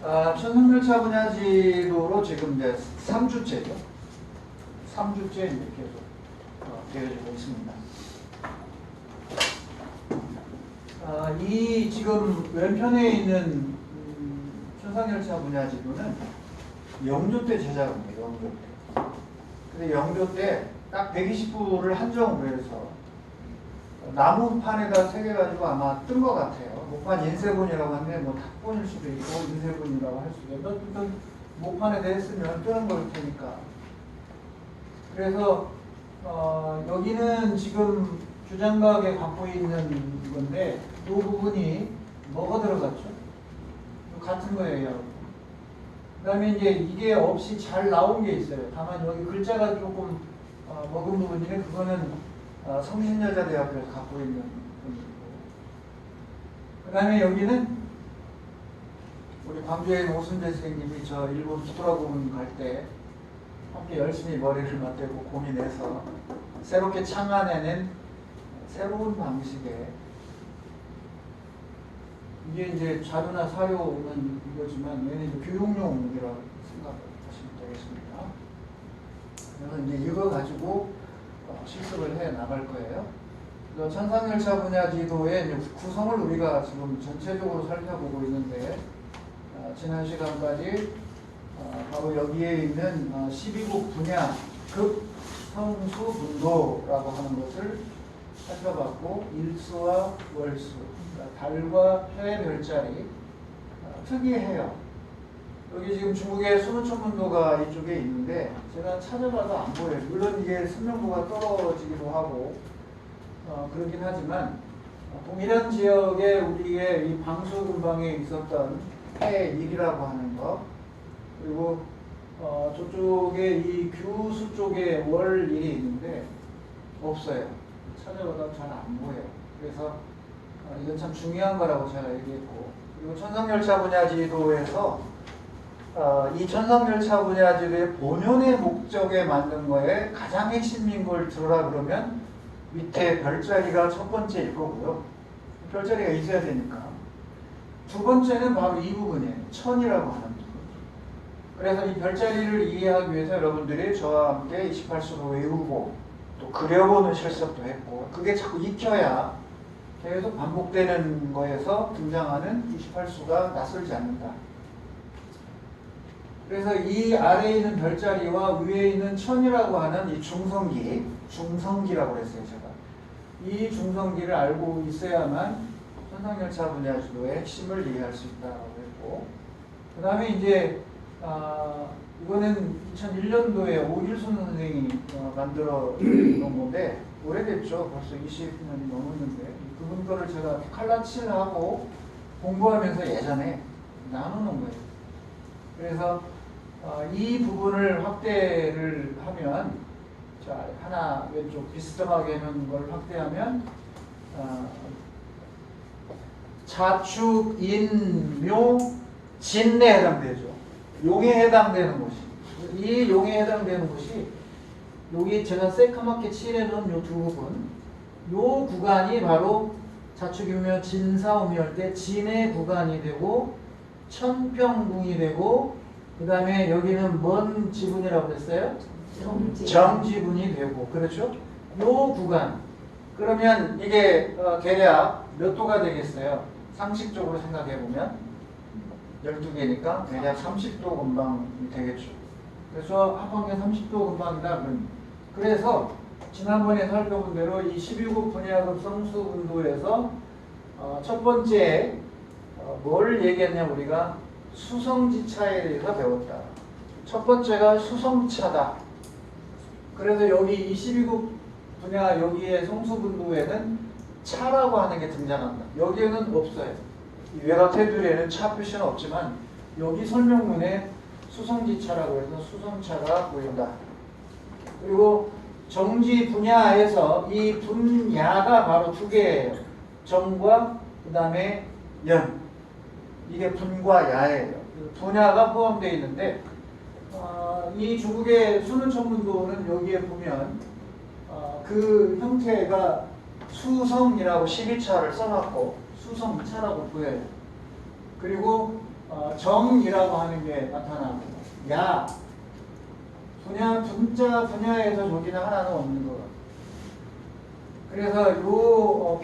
천상열차 분야지도로 지금 이제 3주째죠. 3주째 이제 계속 되어지고 있습니다. 이 지금 왼편에 있는 천상열차 분야지도는 영조 때 제작합니다. 영조 때. 근데 영조 때 딱 120부를 한정으로 해서 나무판에다 새겨가지고 아마 뜬 것 같아요. 목판 인쇄본이라고 하는데 뭐 탁본일 수도 있고 인쇄본이라고 할 수도 있고 어떤 목판에 대했으면 뜨는 걸 테니까. 그래서 여기는 지금 주장각에 갖고 있는 건데 이 부분이 뭐가 들어갔죠? 같은 거예요. 그 다음에 이제 이게 없이 잘 나온 게 있어요. 다만 여기 글자가 조금 먹은 부분인데 그거는 성신여자대학교에서 갖고 있는 부분이고, 그 다음에 여기는 우리 광주에 있는 오순재 선생님이 저 일본 북도라고문 갈 때 함께 열심히 머리를 맞대고 고민해서 새롭게 창안해낸 새로운 방식의, 이게 이제 자료나 사료는 이거지만 얘는 이제 교육용이라고 생각하시면 되겠습니다. 그래서 이제 이거 가지고 실습을 해 나갈 거예요. 천상열차 분야지도의 구성을 우리가 지금 전체적으로 살펴보고 있는데, 지난 시간까지 바로 여기에 있는 12국 분야 급성수분도라고 하는 것을 살펴봤고, 일수와 월수, 그러니까 달과 해 별자리, 특이해요. 여기 지금 중국의 수능천문도가 이쪽에 있는데 제가 찾아봐도 안 보여요. 물론 이게 선명도가 떨어지기도 하고 그러긴 하지만 동일한 지역에 우리의 이 방수 근방에 있었던 해일이라고 하는 거, 그리고 저쪽에 이 규수 쪽에 월일이 있는데 없어요. 찾아봐도 잘 안 보여요. 그래서 이건 참 중요한 거라고 제가 얘기했고, 그리고 천상열차 분야지도에서 이 천상열차 분야지도의 본연의 목적에 맞는 거에 가장 핵심인 걸 들어라 그러면 밑에 별자리가 첫 번째일 거고요. 별자리가 있어야 되니까. 두 번째는 바로 이 부분이에요. 천이라고 하는 부분. 그래서 이 별자리를 이해하기 위해서 여러분들이 저와 함께 28수도 외우고 또 그려보는 실습도 했고, 그게 자꾸 익혀야 계속 반복되는 거에서 등장하는 28수가 낯설지 않는다. 그래서 이 아래에 있는 별자리와 위에 있는 천이라고 하는 이 중성기라고 했어요, 제가. 이 중성기를 알고 있어야만 천상열차 분야지도의 핵심을 이해할 수 있다고 했고, 그 다음에 이제 이거는 2001년도에 오길순 선생이 만들어 놓은 건데 오래됐죠. 벌써 20년이 넘었는데 그분 거를 제가 칼라칠하고 공부하면서 예전에 나눠놓은 거예요. 그래서 이 부분을 확대를 하면, 자, 하나 왼쪽 비스듬하게 해놓은 걸 확대하면 자축, 인, 묘, 진에 해당되죠. 용에 해당되는 곳이, 이 용에 해당되는 곳이 여기 제가 새까맣게 칠해놓은 요 두 부분, 요 구간이 바로 자축이며 진사오미할 때 진의 구간이 되고 천평궁이 되고, 그 다음에 여기는 뭔 지분이라고 했어요? 정지분이 되고, 그렇죠? 요 구간. 그러면 이게 대략 몇 도가 되겠어요? 상식적으로 생각해보면 12개니까 대략 30도 근방이 되겠죠. 그래서 합방면 30도 근방이다. 그래서 지난번에 살펴본 대로 이 12국 분야급 성수분도에서 첫 번째 뭘 얘기했냐, 우리가 수성지차에 대해서 배웠다. 첫 번째가 수성차다. 그래서 여기 22국 분야 여기에 성수분도에는 차라고 하는 게 등장한다. 여기에는 없어요. 이 외곽 테두리에는 차 표시는 없지만 여기 설명문에 수성지차라고 해서 수성차가 보인다. 그리고 정지 분야에서 이 분야가 바로 두 개예요. 정과 그 다음에 연. 이게 분과 야예요. 분야가 포함되어 있는데 이 중국의 수능천문도는 여기에 보면 그 형태가 수성이라고 12차를 써놨고 수성차라고 보여요. 그리고 정이라고 하는 게 나타나고 야 분야에서 저기는 하나는 없는 것 같아요. 그래서 이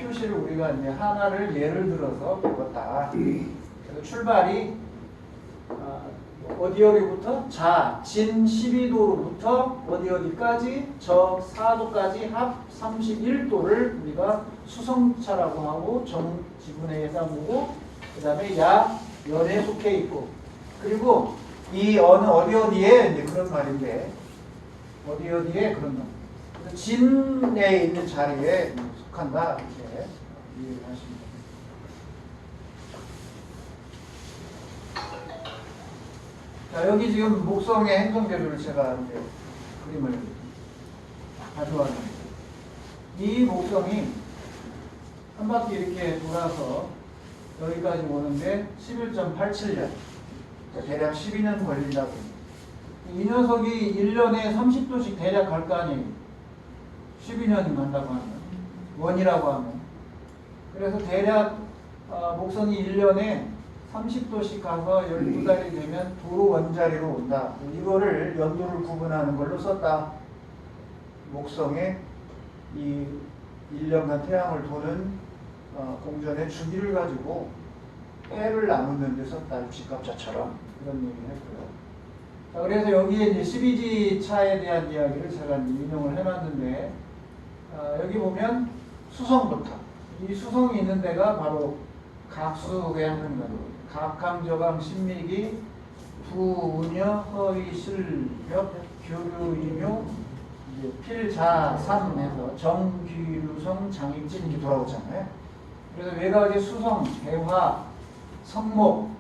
표시를 우리가 이제 하나를 예를 들어서 배웠다. 그래서 출발이 어디부터? 진 12도로부터 어디까지? 저 4도까지 합 31도를 우리가 수성차라고 하고 정지분해에 따보고 그 다음에 연에 속해 있고 그리고 이 어디에 이제 그런 말인데 어디에 그런 말. 진에 있는 자리에 속한다 이렇게 이해를 하십니다. 자, 여기 지금 목성의 행성계도를 제가 이제 그림을 가져왔는데 이 목성이 한 바퀴 이렇게 돌아서 여기까지 오는데 11.87년 대략 12년 걸린다고 합니다. 이 녀석이 1년에 30도씩 대략 갈 거 아니에요. 12년이 간다고 하면 원이라고 하면 그래서 대략 목성이 1년에 30도씩 가서 12달이 되면 도로 원자리로 온다. 이거를 연도를 구분하는 걸로 썼다. 목성의 이 1년간 태양을 도는 공전의 주기를 가지고 해를 나누는 데 썼다. 육식갑자처럼 그런 얘기를 했고요. 자, 그래서 여기에 이제 12지 차에 대한 이야기를 제가 인용을 해놨는데 여기 보면 수성부터 이 수성이 있는 데가 바로 각수의 한성가도 각강저강 신미기 부운여 허위실벽 교류이묘 필자삼해서 정귀류성 장익진 이렇게 돌아오잖아요. 그래서 외곽의 수성, 대화, 성목,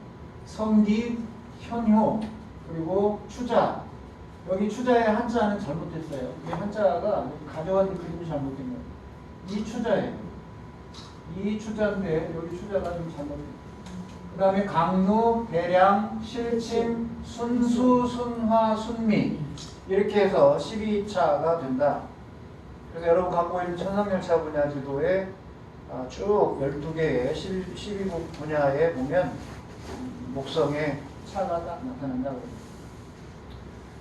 성기, 현효 그리고 추자 여기 추자의 한자는 잘못됐어요. 이 한자가 가져온 그림이 잘못된 거예요. 이 추자예요. 이 추자인데 여기 추자가 좀 잘못됐어요. 그 다음에 강루, 배량, 실침, 순수, 순화, 순미 이렇게 해서 12차가 된다. 그래서 여러분 갖고 있는 천상열차 분야 지도에 쭉 12개의 12국 분야에 보면 목성의 차가 딱 나타난다고 합니다.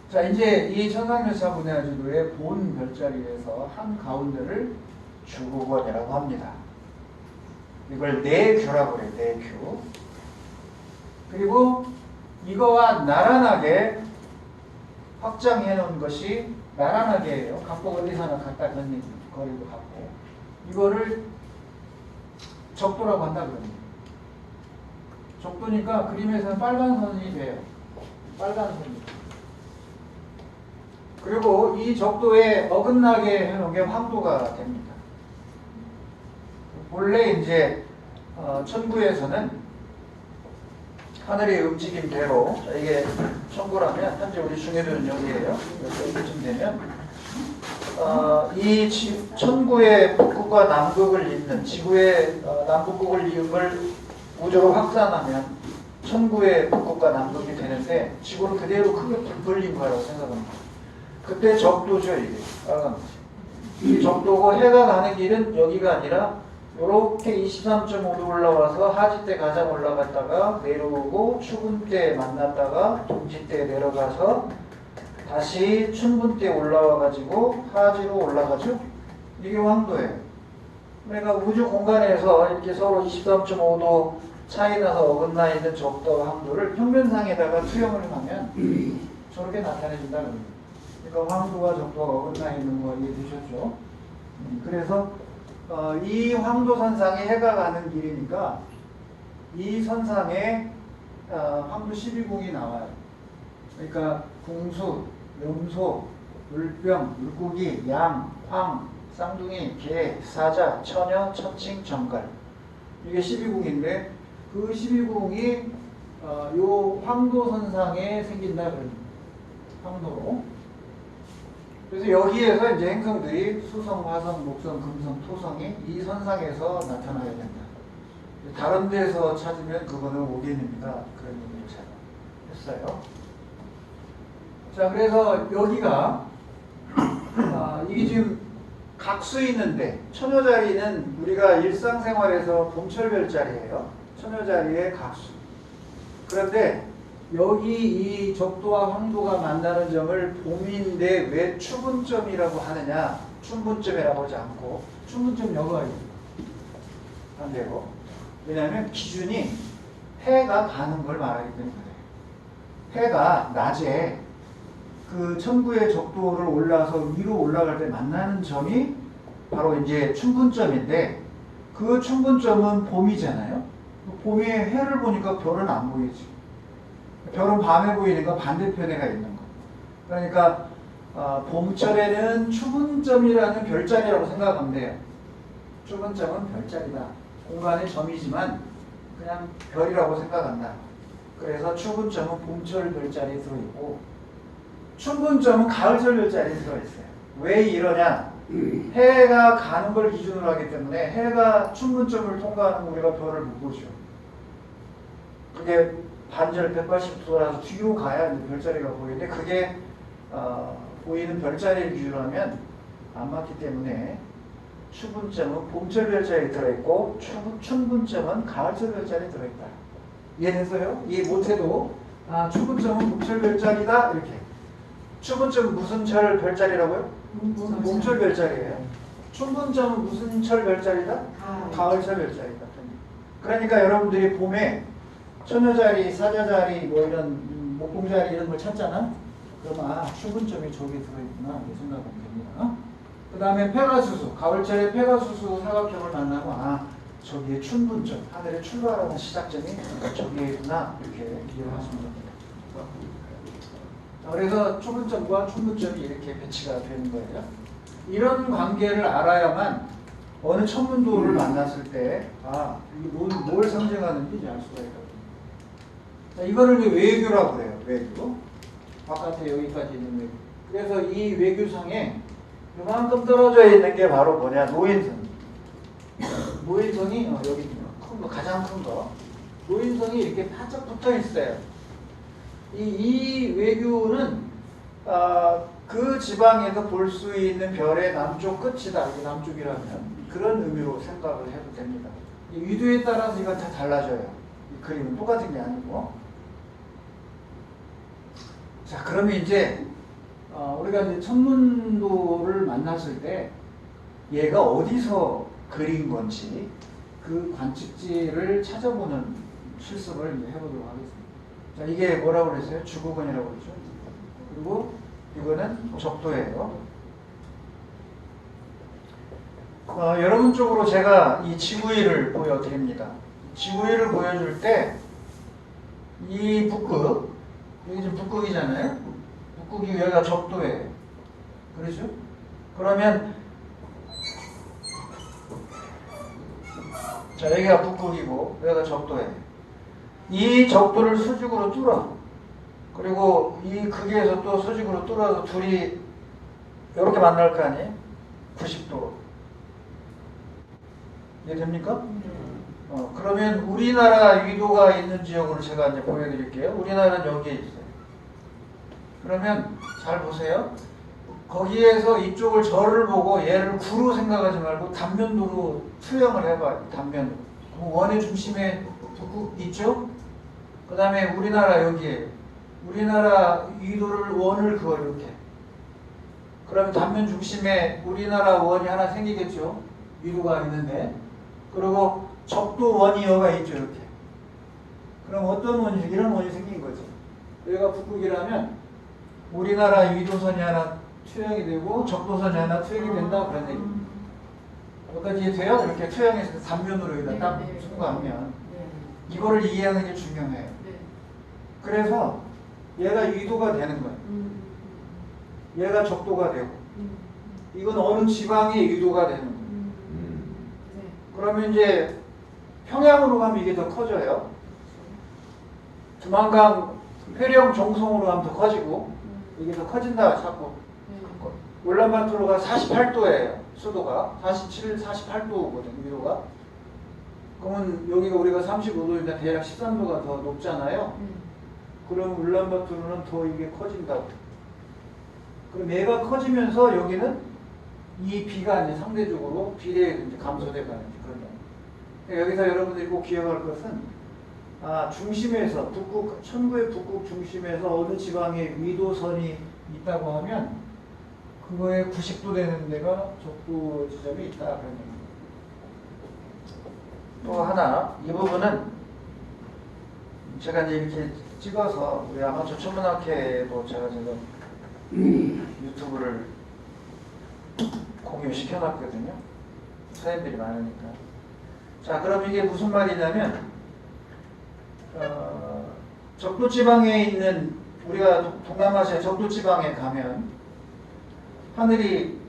자, 이제 이 천상열차 분야 지도의 본 별자리에서 한 가운데를 주국원이라고 합니다. 이걸 내규라고 그래요. 내규. 그리고 이거와 나란하게 확장해 놓은 것이 나란하게예요. 각각 어디서나 갖다 던진 거리도 같고 이거를 적도라고 한다 그럽니다. 적도니까 그림에서는 빨간 선이 돼요. 빨간 선이. 그리고 이 적도에 어긋나게 해놓은 게 황도가 됩니다. 본래 이제 천구에서는 하늘의 움직임대로 이게 천구라면 현재 우리 중해도는 여기에요. 여기쯤 되면 이 천구의 북극과 남극을 잇는 지구의 남북극을 이은 걸 우주로 확산하면 천구의 북극과 남극이 되는데 지구는 그대로 크게 불린 거라고 생각합니다. 그때 적도죠 이게 빨간 것이. 이 적도고 해가 가는 길은 여기가 아니라 이렇게 23.5도 올라와서 하지 때 가장 올라갔다가 내려오고 추분 때 만났다가 동지 때 내려가서 다시 춘분 때 올라와 가지고 하지로 올라가죠. 이게 황도예요. 그러니까 우주 공간에서 이렇게 서로 23.5도 차이 나서 어긋나 있는 적도와 황도를 평면상에다가 투영을 하면 저렇게 나타내준다는 겁니다. 그러니까 황도와 적도가 어긋나 있는 거 이해되셨죠? 그래서 이 황도선상에 해가 가는 길이니까 이 선상에 황도 12궁이 나와요. 그러니까 궁수, 염소, 물병, 물고기, 양, 황, 쌍둥이, 개, 사자, 처녀, 천칭, 정갈 이게 12궁인데 그 12궁이 요 황도선상에 생긴다 그럽니다. 황도로. 그래서 여기에서 이제 행성들이 수성, 화성, 목성, 금성, 토성이 이 선상에서 나타나야 된다. 다른 데서 찾으면 그거는 오겐입니다. 그런 얘기를 제가 했어요. 자, 그래서 여기가 이게 지금 각수 있는데 처녀자리는 우리가 일상생활에서 봄철별자리예요. 처녀자리의 각수. 그런데 여기 이 적도와 황도가 만나는 점을 봄인데 왜 추분점이라고 하느냐? 춘분점이라고 하지 않고 춘분점 여기가 안 되고, 왜냐하면 기준이 해가 가는 걸 말하기 때문에 그래요. 해가 낮에 그 천구의 적도를 올라서 위로 올라갈 때 만나는 점이 바로 이제 춘분점인데, 그 춘분점은 봄이잖아요. 봄에 해를 보니까 별은 안 보이지. 별은 밤에 보이니까 반대편에가 있는 거. 그러니까 봄철에는 추분점이라는 별자리라고 생각하면 돼요. 추분점은 별자리다. 공간의 점이지만 그냥 별이라고 생각한다. 그래서 추분점은 봄철 별자리에 들어있고, 춘분점은 가을철 별자리에 들어있어요. 왜 이러냐? 해가 가는 걸 기준으로 하기 때문에 해가 춘분점을 통과하는 우리가 별을 못 보죠. 그게 반절 180도라서 뒤로 가야 이제 별자리가 보이는데, 그게 보이는 별자리를 기준으로 하면 안 맞기 때문에 추분점은 봄철 별자리에 들어있고 춘분점은 가을철 별자리에 들어있다. 이해됐어요? 이해 못해도 추분점은 봄철 별자리다 이렇게. 추분점은 무슨 철 별자리라고요? 봄철 별자리예요. 춘분점은 무슨 철 별자리다? 가을철 별자리다. 그러니까 여러분들이 봄에 처녀자리, 사자자리, 뭐 이런 목공자리 이런 걸 찾잖아? 그러면 추분점이 저기 들어있구나 이렇게 생각하면 됩니다. 그 다음에 페가수수, 가을철에 페가수수 사각형을 만나면 저기에 춘분점, 하늘의 출발하는 시작점이 저기에 있구나 이렇게 기억하시면 됩니다. 그래서 추분점과 춘분점이 이렇게 배치가 되는 거예요. 이런 관계를 알아야만 어느 천문도를 만났을 때 이게 뭘 상징하는지 알 수가 있거든요. 자, 이거를 외교라고 그래요. 외교. 바깥에 여기까지 있는 외교. 그래서 이 외교상에 이만큼 떨어져 있는 게 바로 뭐냐? 노인성. 노인성이 여기 큰 거, 가장 큰 거. 노인성이 이렇게 바짝 붙어 있어요. 이 외교는 그 지방에서 볼 수 있는 별의 남쪽 끝이다. 이게 남쪽이라면 그런 의미로 생각을 해도 됩니다. 이 위도에 따라서 이건 다 달라져요. 이 그림은 똑같은 게 아니고. 자, 그러면 이제 우리가 이제 천문도를 만났을 때 얘가 어디서 그린 건지 그 관측지를 찾아보는 실습을 이제 해보도록 하겠습니다. 자, 이게 뭐라고 그랬어요? 주구근이라고 그러죠. 그리고 이거는 적도예요. 여러분 쪽으로 제가 이 지구위를 보여드립니다. 지구위를 보여줄 때 이 북극, 여기 지금 북극이잖아요. 북극이 여기가 적도예요. 그렇죠? 그러면 자, 여기가 북극이고 여기가 적도예요. 이 적도를 수직으로 뚫어. 그리고 이 극에서 또 수직으로 뚫어서 둘이 이렇게 만날 거 아니에요? 90도로. 이해됩니까? 그러면 우리나라 위도가 있는 지역으로 제가 이제 보여드릴게요. 우리나라는 여기에 있어요. 그러면 잘 보세요. 거기에서 이쪽을 절을 보고 얘를 구로 생각하지 말고 단면도로 투영을 해봐요. 단면으로. 원의 중심에 북극 있죠? 그 다음에 우리나라 여기에 우리나라 위도를 원을 그어 이렇게. 그러면 단면 중심에 우리나라 원이 하나 생기겠죠? 위도가 있는데. 그리고 적도 원이 여가 있죠, 이렇게. 그럼 어떤 원이, 이런 원이 생긴 거죠. 여기가 북극이라면 우리나라 위도선이 하나 투영이 되고 적도선이 하나 투영이 된다, 그런 얘기입니다. 여기까지 돼요? 이렇게 투영해서 단면으로 여기다 딱 순거하면 이거를 이해하는 게 중요해요. 그래서 얘가 위도가 되는 거예요. 얘가 적도가 되고 이건 어느 지방의 위도가 되는 거예요. 그러면 이제 평양으로 가면 이게 더 커져요. 두만강 회령 종송으로 가면 더 커지고 이게 더 커진다 자꾸. 울란바토르가 48도예요. 수도가 47, 48도거든요. 위도가. 그러면 여기가 우리가 35도인데 대략 13도가 더 높잖아요. 그럼 울란바토르는 더 이게 커진다고. 그럼 얘가 커지면서 여기는 이 비가 이제 상대적으로 비례해서 이제 감소돼 가는 그런 거. 여기서 여러분들이 꼭 기억할 것은 중심에서 천구의 북극 중심에서 어느 지방에 위도선이 있다고 하면 그거에 90도 되는 데가 적도 지점이 있다 그런 얘기입니다. 또 하나 이 부분은 제가 이제 이렇게 찍어서 우리 아마추어 천문학회도 제가 유튜브를 공유시켜 놨거든요. 사람들이 많으니까. 자, 그럼 이게 무슨 말이냐면 적도지방에 있는 우리가 동남아시아 적도지방에 가면 하늘이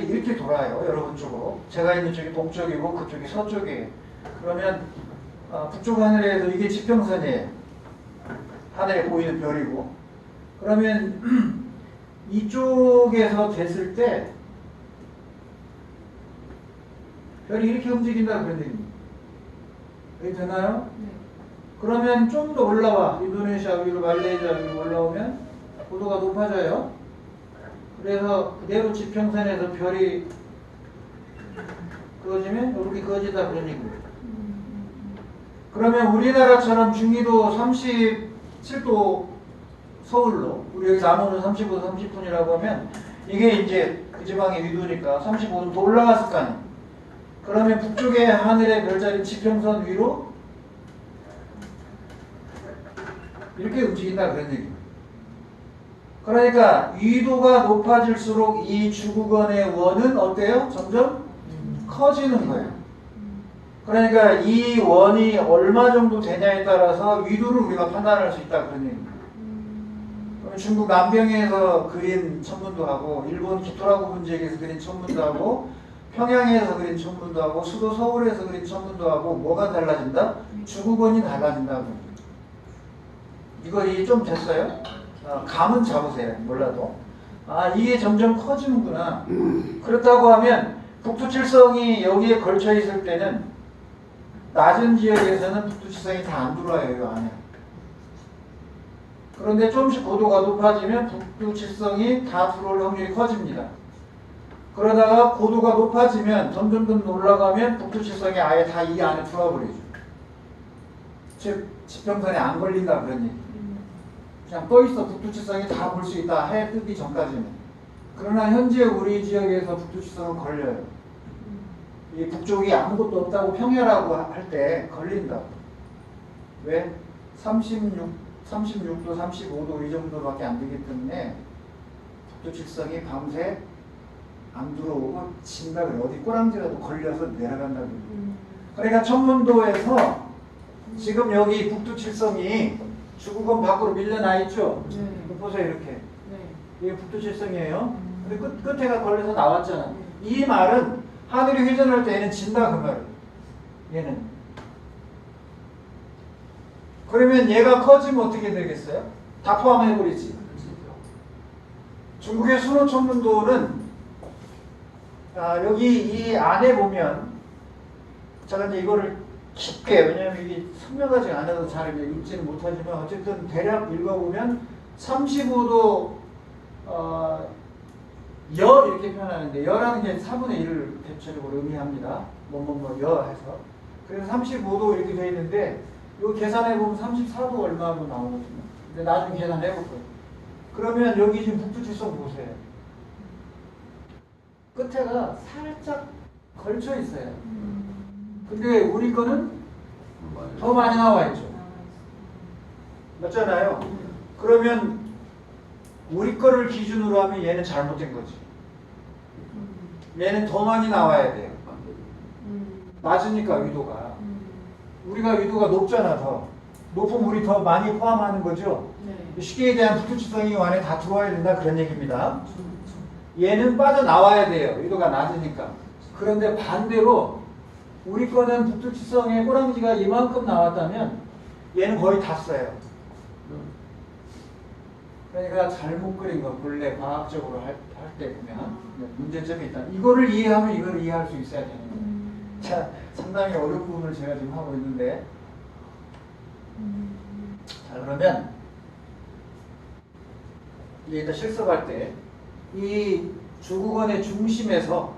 이렇게 돌아요. 여러분 쪽으로. 제가 있는 쪽이 동쪽이고 그쪽이 서쪽이에요. 그러면 북쪽 하늘에도 이게 지평선이에요. 하늘에 보이는 별이고. 그러면 이쪽에서 됐을 때 별이 이렇게 움직인다 그런 얘기입니다. 여기 되나요? 네. 그러면 좀 더 올라와. 인도네시아 위로 말레이시아 위로 올라오면 고도가 높아져요. 그래서 그대로 지평선에서 별이 그어지면 이렇게 그어지다 그런 얘기입니다. 그러면 우리나라처럼 중위도 37도 서울로 우리 여기 남원은 35도 30분이라고 하면 이게 이제 그 지방의 위도니까 35도 더 올라갔을 거 아니에요. 그러면 북쪽의 하늘의 별자리 지평선 위로 이렇게 움직인다 그런 얘기입니다. 그러니까 위도가 높아질수록 이 주구건의 원은 어때요? 점점 커지는 거예요. 그러니까 이 원이 얼마 정도 되냐에 따라서 위도를 우리가 판단할 수 있다 그런 얘기입니다. 그러면 중국 남병에서 그린 천문도 하고 일본 기토라고 분지역에서 그린 천문도 하고 평양에서 그린 천문도 하고 수도 서울에서 그린 천문도 하고 뭐가 달라진다? 주구건이 달라진다고. 이거 좀 됐어요? 감은 잡으세요. 몰라도. 이게 점점 커지는구나. 그렇다고 하면 북두칠성이 여기에 걸쳐 있을 때는 낮은 지역에서는 북두칠성이 다 안 들어와요. 이 안에. 그런데 조금씩 고도가 높아지면 북두칠성이 다 들어올 확률이 커집니다. 그러다가 고도가 높아지면 점점 올라가면 북두칠성이 아예 다 이 안에 들어와 버리죠. 즉 지평선에 안 걸린다 그런 얘기. 그냥 떠있어. 북두칠성이 다 볼 수 있다. 해 뜨기 전까지는. 그러나 현재 우리 지역에서 북두칠성은 걸려요. 이 북쪽이 아무것도 없다고 평야라고 할 때 걸린다. 왜? 36도, 35도 이 정도밖에 안 되기 때문에 북두칠성이 밤새 안 들어오고 진다 그래. 어디 꼬랑지라도 걸려서 내려간다 그래. 그러니까 천문도에서 지금 여기 북두칠성이 주구건 밖으로 밀려나 있죠? 보세요, 이렇게. 네. 이게 북두칠성이에요. 근데 끝에가 걸려서 나왔잖아. 이 말은 하늘이 회전할 때 얘는 진다, 그 말이에요. 얘는. 그러면 얘가 커지면 어떻게 되겠어요? 다 포함해버리지. 중국의 순호천문도는 여기 이 안에 보면 제가 이제 이거를 깊게, 왜냐하면 이게 선명하지 않아서 잘 읽지는 못하지만 어쨌든 대략 읽어보면 35도 여 이렇게 표현하는데 여라는 게 4분의 1을 대체적으로 의미합니다. 여 해서. 그래서 35도 이렇게 되어 있는데 이거 계산해보면 34도 얼마로 나오거든요. 근데 나중에 계산해볼 거예요. 그러면 여기 지금 북두칠성 보세요. 끝에가 살짝 걸쳐 있어요. 근데 우리 거는 더 많이 나와 있죠. 맞잖아요. 그러면 우리 거를 기준으로 하면 얘는 잘못된 거지. 얘는 더 많이 나와야 돼요. 낮으니까 위도가. 우리가 위도가 높잖아. 더 높으면 우리 더 많이 포함하는 거죠. 네. 쉽게 대한 북두칠성이 안에 다 들어와야 된다 그런 얘기입니다. 얘는 빠져나와야 돼요. 위도가 낮으니까. 그런데 반대로 우리 거는 북두칠성의 꼬랑지가 이만큼 나왔다면 얘는 거의 다 써요. 그러니까 잘못 그린 거 본래 과학적으로 할 때 보면 문제점이 있다. 이거를 이해하면 이걸 이해할 수 있어야 되는 거예요. 자, 상당히 어려운 부분을 제가 지금 하고 있는데 자, 그러면 이제 실습할 때 이 주구건의 중심에서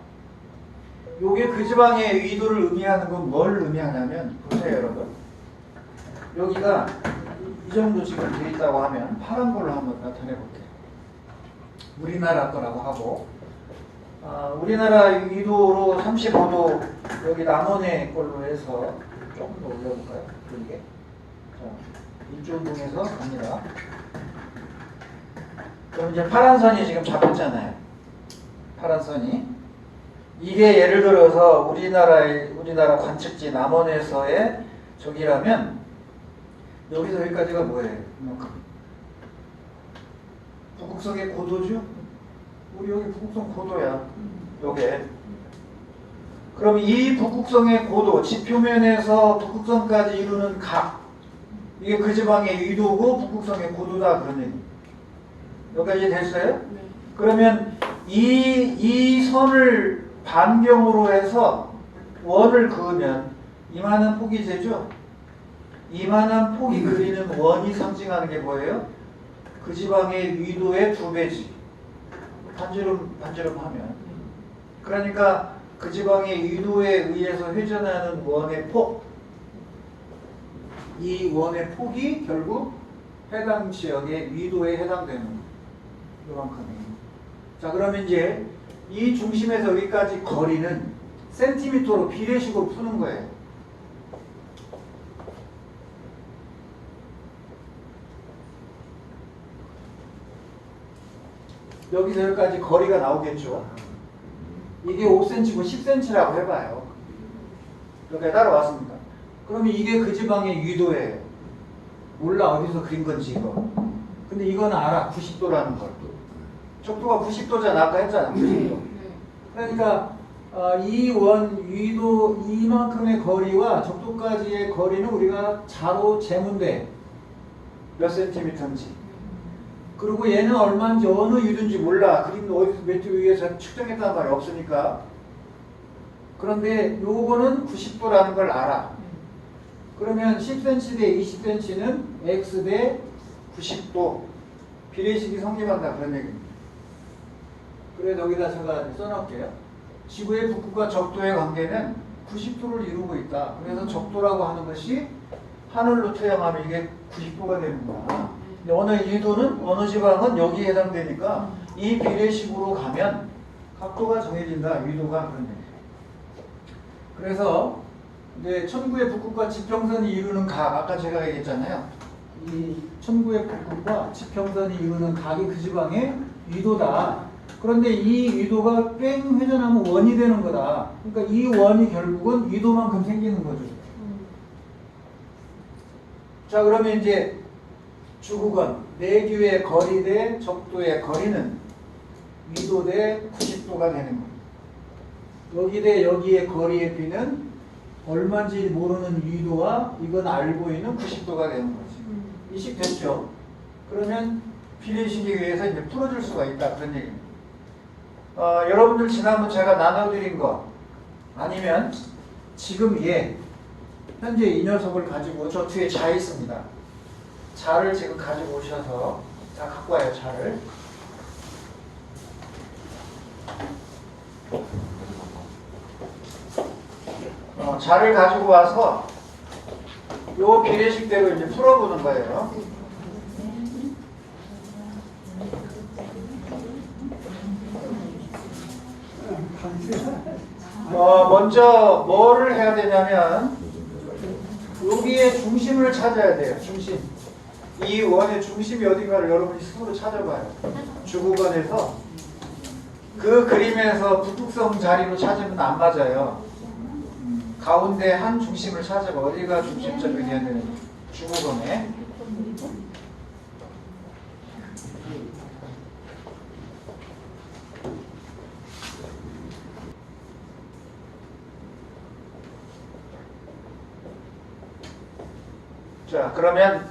요게 그 지방의 위도를 의미하는 건 뭘 의미하냐면 보세요 여러분. 여기가 이 정도 지금 돼 있다고 하면 파란 걸로 한번 나타내 볼게요. 우리나라 거라고 하고 우리나라 위도로 35도 여기 남원의 걸로 해서 조금 더 올려볼까요? 이게 일조운동에서 갑니다. 그럼 이제 파란 선이 지금 잡혔잖아요. 파란 선이 이게 예를 들어서 우리나라 관측지 남원에서의 저기라면 여기서 여기까지가 뭐예요? 이만큼. 북극성의 고도죠? 우리 여기 북극성 고도야. 요게. 그럼 이 북극성의 고도, 지표면에서 북극성까지 이루는 각, 이게 그 지방의 위도고 북극성의 고도다 그런 얘기. 여기까지 됐어요? 네. 그러면 이 선을 반경으로 해서 원을 그으면 이만한 폭이 되죠? 이만한 폭이 그리는 원이 상징하는 게 뭐예요? 그 지방의 위도의 2배지. 반지름 하면. 그러니까 그 지방의 위도에 의해서 회전하는 원의 폭. 이 원의 폭이 결국 해당 지역의 위도에 해당되는 요만큼이에요. 자, 그러면 이제 이 중심에서 여기까지 거리는 센티미터로 비례식으로 푸는 거예요. 여기서 여기까지 거리가 나오겠죠. 이게 5cm고 10cm라고 해봐요. 여기까지 따라왔습니다. 그러면 이게 그 지방의 위도예요. 몰라 어디서 그린 건지 이거. 근데 이건 알아. 90도라는 걸. 적도가 90도잖아. 아까 했잖아. 90도. 그러니까 이 원 위도 이만큼의 거리와 적도까지의 거리는 우리가 자로 재문돼. 몇 센티미터인지. 그리고 얘는 얼마인지 어느 위도인지 몰라. 그림 어디서 매트 위에서 측정했다는 말이 없으니까. 그런데 요거는 90도라는 걸 알아. 그러면 10cm 대 20cm는 x 대 90도 비례식이 성립한다 그런 얘기입니다. 그래서 여기다 제가 써놓을게요. 지구의 북극과 적도의 관계는 90도를 이루고 있다. 그래서 적도라고 하는 것이 하늘로 투영하면 이게 90도가 되는 거야. 근데 어느 위도는 어느 지방은 여기에 해당되니까 이 비례식으로 가면 각도가 정해진다. 위도가 그런 얘기예요. 그래서 이제 천구의 북극과 지평선이 이루는 각, 아까 제가 얘기했잖아요. 이 천구의 북극과 지평선이 이루는 각이 그 지방의 위도다. 그런데 이 위도가 뺑 회전하면 원이 되는 거다. 그러니까 이 원이 결국은 위도만큼 생기는 거죠. 자, 그러면 이제 주국원, 내규의 거리 대 적도의 거리는 위도 대 90도가 되는 거예요. 여기 대 여기의 거리의 비는 얼마인지 모르는 위도와 이건 알고 있는 90도가 되는 거지. 이식 됐죠? 그러면 비례식에 의해서 이제 풀어줄 수가 있다. 그런 얘기입니다. 여러분들 지난번 제가 나눠드린 거 아니면 지금 현재 이 녀석을 가지고 저 뒤에 자 있습니다. 자를 지금 가지고 오셔서 자 갖고 와요. 자를. 자를 가지고 와서 요 비례식대로 이제 풀어보는 거예요. 먼저 뭐를 해야 되냐면 여기에 중심을 찾아야 돼요. 중심. 이 원의 중심이 어딘가를 여러분이 스스로 찾아봐요. 주구건에서 그 그림에서 북극성 자리로 찾으면 안 맞아요. 가운데 한 중심을 찾아봐. 어디가 중심점이 돼야 되는지. 주구건에. 자, 그러면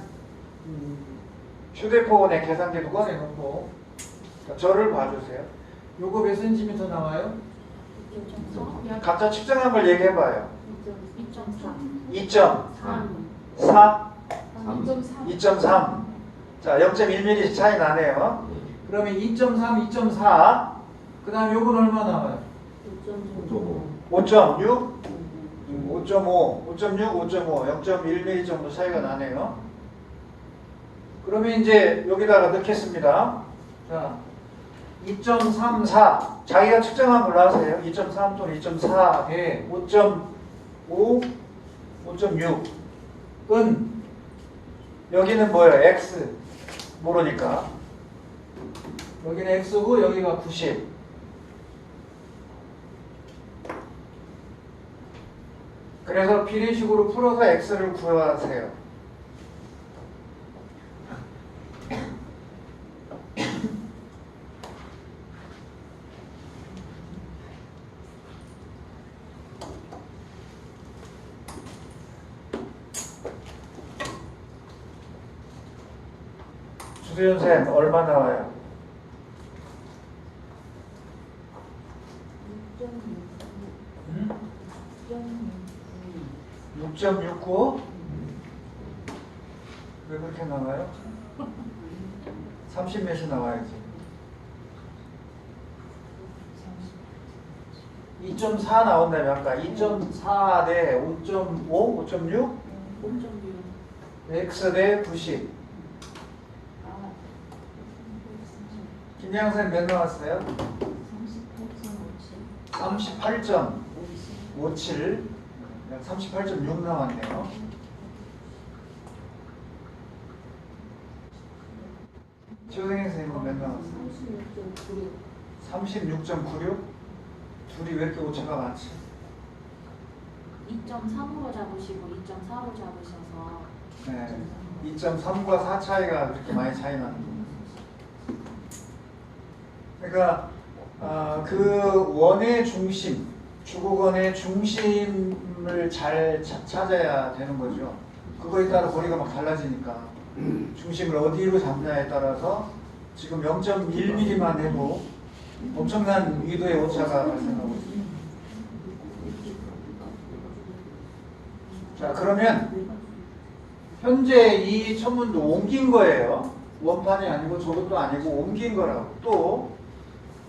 휴대폰에 계산기도 꺼내놓고 저를 봐주세요. 요거 몇 센티미터 나와요? 각자 측정한 걸 얘기해봐요. 2.4? 2.3. 자, 0.1mm 차이 나네요. 그러면 2.3, 2.4. 그 다음에 요건 얼마 나와요? 5.6, 5.5, 5.6, 5.5, 0.1mm 정도 차이가 나네요. 그러면 이제 여기다가 넣겠습니다. 자, 2.34. 자기가 측정한 걸로 하세요. 2.3 또는 2.4에 5.5, 5.6은 여기는 뭐예요? X. 모르니까. 여기는 X고 여기가 90. 그래서 비례식으로 풀어서 X를 구하세요. 주수연쌤 얼마 나와요? 6.69? 왜 그렇게 나와요? 30몇이 나와야지. 2.4 나온다며 아까 2.4 대 5.5? 5.6? X 대 90. 김양선 몇 나왔어요? 38.57. 38.6 나왔네요. 최우생 선생님은 몇 나왔어요? 36.96? 둘이 왜 이렇게 오차가 많지? 2.3으로 잡으시고 2.4로 잡으셔서 네, 2.3과 4 차이가 그렇게 많이 차이 나는 거예요. 그러니까 그 원의 중심, 주곡원의 중심을 잘 찾아야 되는 거죠. 그거에 따라 거리가 막 달라지니까 중심을 어디로 잡냐에 따라서 지금 0.1mm만 해도 엄청난 위도의 오차가 발생하고 있습니다. 자, 그러면 현재 이 천문도 옮긴 거예요. 원판이 아니고 저것도 아니고 옮긴 거라고. 또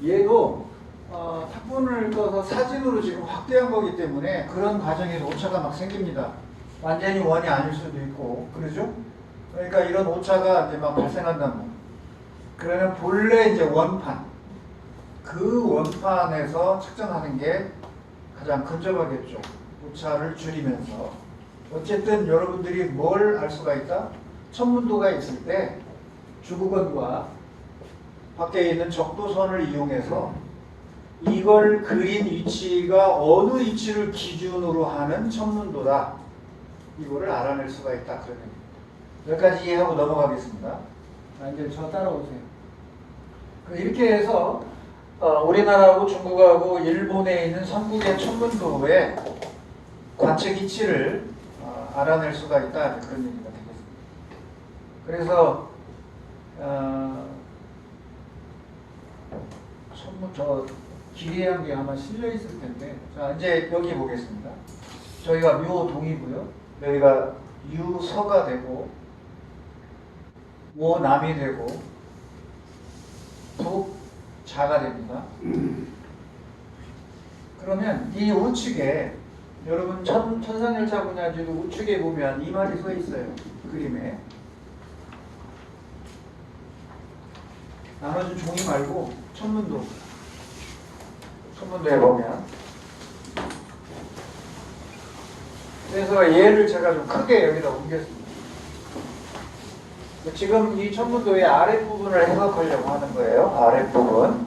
얘도 탁본을 떠서 사진으로 지금 확대한 거기 때문에 그런 과정에서 오차가 막 생깁니다. 완전히 원이 아닐 수도 있고 그러죠? 그러니까 이런 오차가 이제 막 발생한다는 거. 그러면 본래 이제 원판, 그 원판에서 측정하는 게 가장 근접하겠죠. 오차를 줄이면서. 어쨌든 여러분들이 뭘 알 수가 있다? 천문도가 있을 때 주구건과 밖에 있는 적도선을 이용해서 이걸 그린 위치가 어느 위치를 기준으로 하는 천문도다. 이거를 알아낼 수가 있다. 그러면 여기까지 이해하고 넘어가겠습니다. 이제 저 따라오세요. 이렇게 해서 우리나라하고 중국하고 일본에 있는 삼국의 천문도의 관측 위치를 알아낼 수가 있다. 그런 얘기가 되겠습니다. 그래서 천문 저 기리한 게 아마 실려 있을 텐데, 자 이제 여기 보겠습니다. 저희가 묘동이고요. 여기가 유서가 되고 모남이 되고 북자가 됩니다. 그러면 이 우측에 여러분 천상열차 분야지도 우측에 보면 이 말이 써 있어요. 그림에. 나머지 종이 말고 천문도에 보면. 그래서 얘를 제가 좀 크게 여기다 옮겼습니다. 지금 이 천문도의 아랫부분을 해석하려고 하는 거예요. 아랫부분.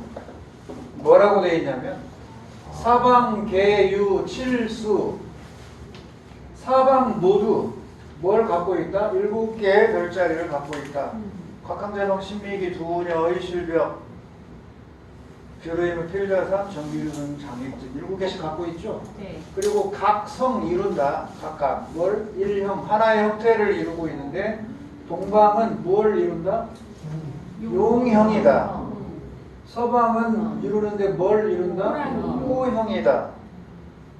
뭐라고 되어 있냐면 사방, 개, 유, 칠수 사방 모두 뭘 갖고 있다? 7개의 별자리를 갖고 있다. 곽황자성, 신미기, 두녀의 실벽, 뷰르임의 필자산, 정기유는 장익진 7개씩 갖고 있죠. 네. 그리고 각 성 이룬다. 각각 뭘? 일형, 하나의 형태를 이루고 있는데 동방은 뭘 이룬다? 용형이다. 서방은 이루는데 뭘 이룬다? 호형이다.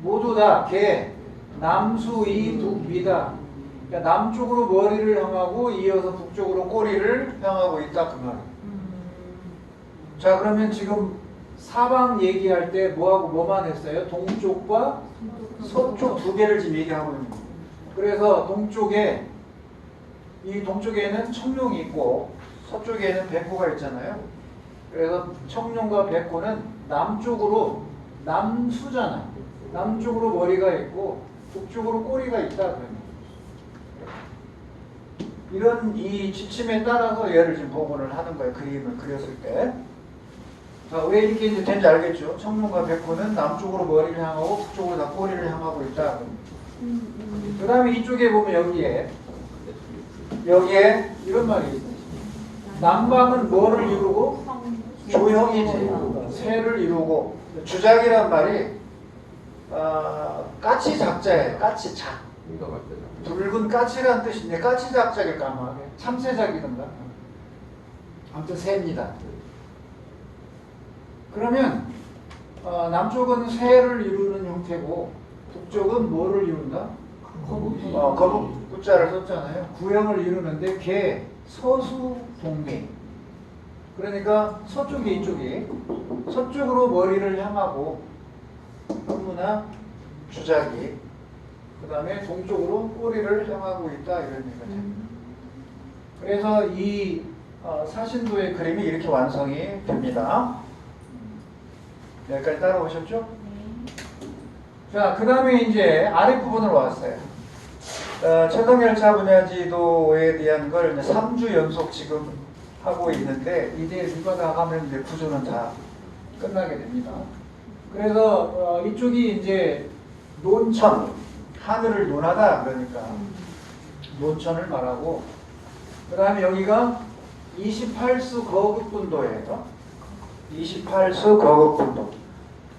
모두 다 개, 남수, 이, 북, 미다. 그러니까 남쪽으로 머리를 향하고 이어서 북쪽으로 꼬리를 향하고 있다 그 말이에요. 자, 그러면 지금 사방 얘기할 때 뭐하고 뭐만 했어요? 동쪽과 서쪽 두 개를 지금 얘기하고 있는 거예요. 그래서 동쪽에 이 동쪽에는 청룡이 있고 서쪽에는 백호가 있잖아요. 그래서 청룡과 백호는 남쪽으로 남수잖아요. 남쪽으로 머리가 있고 북쪽으로 꼬리가 있다 그러면 이런 이 지침에 따라서 얘를 지금 복원을 하는 거예요. 그림을 그렸을 때. 자, 왜 이렇게 이제 된지 알겠죠? 청룡과 백호는 남쪽으로 머리를 향하고 북쪽으로 다 꼬리를 향하고 있다. 그 다음에 이쪽에 보면 여기에 이런 말이 있어요. 남방은 뭐를 이루고? 조형이지. 새를 이루고. 주작이란 말이 까치 작자예요. 까치 작. 붉은 까치란 뜻인데 까치 작자일까 아마 참새작이던가. 아무튼 새입니다. 그러면 남쪽은 새를 이루는 형태고 북쪽은 뭐를 이룬다? 거북 구자를 썼잖아요. 구형을 이루는데 개, 서수, 동리. 그러니까 서쪽이 이쪽이 서쪽으로 머리를 향하고 현무나 주작이 그 다음에 동쪽으로 꼬리를 향하고 있다 이런 얘기가 됩니다. 그래서 이 사신도의 그림이 이렇게 완성이 됩니다. 여기까지 따라오셨죠? 자, 그 다음에 이제 아랫부분으로 왔어요. 천성열차 분야지도에 대한 걸 이제 3주 연속 지금 하고 있는데 이제 이거 다 가면 이제 구조는 다 끝나게 됩니다. 그래서 이쪽이 이제 논천, 하늘을 논하다 그러니까 논천을 말하고 그 다음에 여기가 28수 거극분도예요. 28수 거극분도.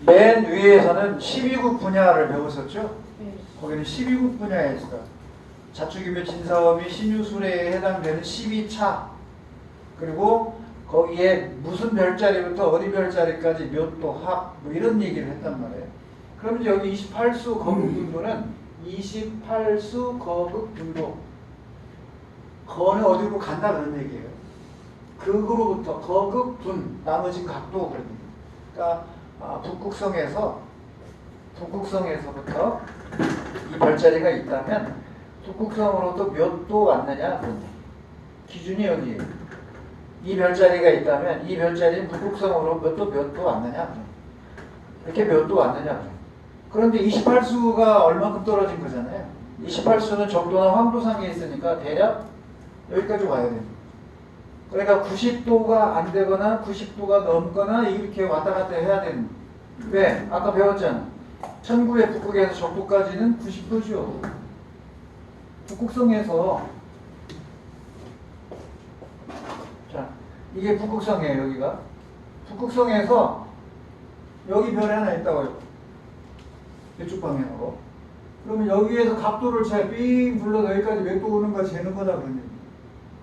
맨 위에서는 12국 분야를 배웠었죠? 거기는 12국 분야에 있어요. 자축이묘 진사업이 신유술에 해당되는 12차 그리고 거기에 무슨 별자리부터 어디 별자리까지 묘도 합 뭐 이런 얘기를 했단 말이에요. 그러면 여기 28수 거극분도는 28수 거극분도 거는 어디로 간다 그런 얘기예요. 극으로부터 거극분 나머지 각도 그럽니다. 그러니까 북극성에서부터 이 별자리가 있다면 북극성으로부터 몇 도 왔느냐 그런 얘기. 기준이 여기에요. 이 별자리가 있다면 이 별자리는 북극성으로 몇 도 왔느냐 이렇게 몇 도 왔느냐 그런데 28수가 얼마큼 떨어진 거잖아요. 28수는 정도나 황도상에 있으니까 대략 여기까지 와야 됩니다. 그러니까 90도가 안 되거나 90도가 넘거나 이렇게 왔다 갔다 해야 되는. 왜? 아까 배웠잖아. 천구의 북극에서 적도까지는 90도죠. 북극성에서 자, 이게 북극성이에요. 여기가 북극성에서 여기 별이 하나 있다고요. 이쪽 방향으로. 그러면 여기에서 각도를 빙 불러서 여기까지 몇 도 오는가 재는 거다 그러면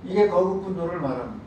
이게 거극분도를 말합니다.